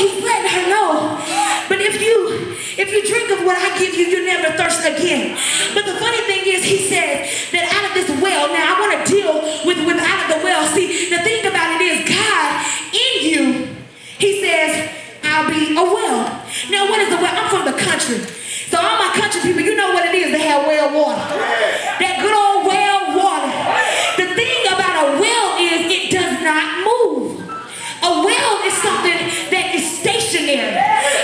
he's letting her know, but if you drink of what I give you, you'll never thirst again. But the funny thing is, he says that out of this well, now I want to deal with out of the well. See, the thing about it is, God in you, he says, I'll be a well. Now, what is a well? I'm from the country. So all my country people, you know what it is to have well water. That good old well water. The thing about a well is it does not move. A well is something that is stationary.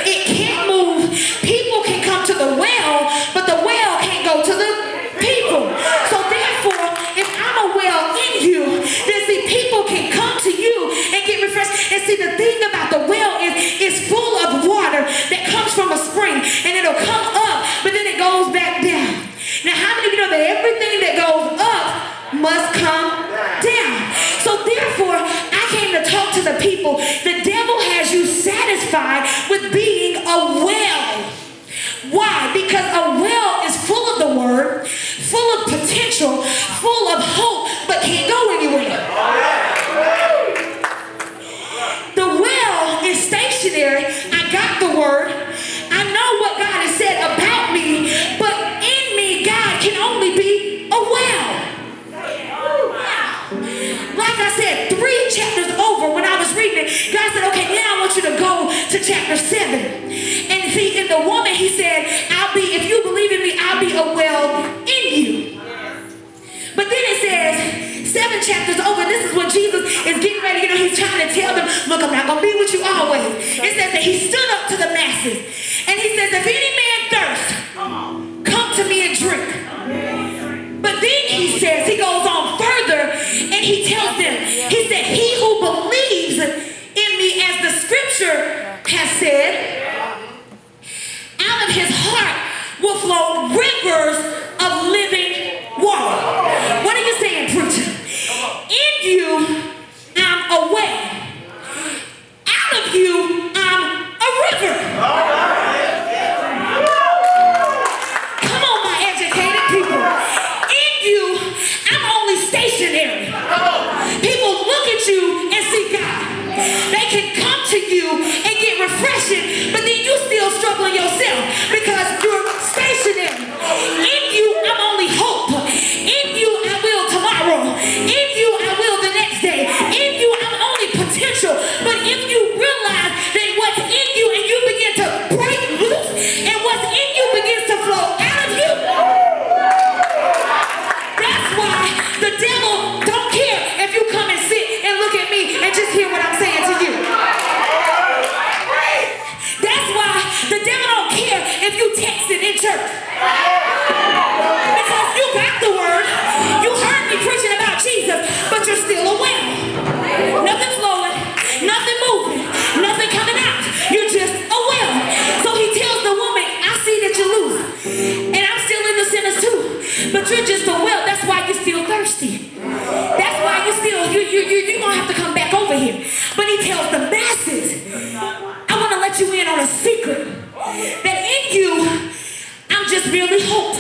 It can't move. People can come to the well, but the well can't go to the people. So therefore, if I'm a well in you, then see, people can come to you and get refreshed. And see, the thing about the well is it's full of water that comes from a spring, and it'll come up, but then it goes back down. Now, how many of you know that everything that goes up must come down? So therefore, I came to talk to the people. The devil has you satisfied with being a well. Why? Because a well is full of the word, full of potential, full of hope, but can't go anywhere. The well is stationary. I got the word. I know what God has said about me, but in me, God can only be a well. Like I said, 3 chapters over, when I was reading it, God said, okay, now I want you to go to chapter 7. And see, in the woman, he said, if you believe in me, I'll be a well in you. But then it says, 7 chapters over, this is when Jesus is getting ready, he's trying to tell them, look, I'm not going to be with you always. It says that he stood up to the masses, and he says, if any man thirst, come to me and drink. But then he says, he goes on further, and he tells them, he said, he who believes in me, as the scripture has said, out of his heart will flow rivers of living water. What are you saying, preacher? In you, I'm a well. Out of you, I'm a river. Come on, my educated people. In you, I'm only stationary. People look at you and see God. They can come to you and get refreshing, but then you still struggling yourself because you're stationary. In you, I'm only hope. In you, I will tomorrow. In you, I will the next day. In you, I'm only potential. But if you realize that what's in you and you begin to break loose, and what's in you begins to flow out of you, that's why the devil don't care if you come and sit and look at me and just hear what I'm saying to you. That's why the devil don't care if you text it in church. Because you got the word. You heard me preaching about Jesus, but you're still a well. Nothing flowing, nothing moving, nothing coming out. You're just a well. So he tells the woman, I see that you're loose. And I'm still in the sinners too. But you're just a well. That's why you're still thirsty. That's why you're going to have to come back over here. But he tells the masses, I want to let you in on a secret. That in you, I'm just really hope.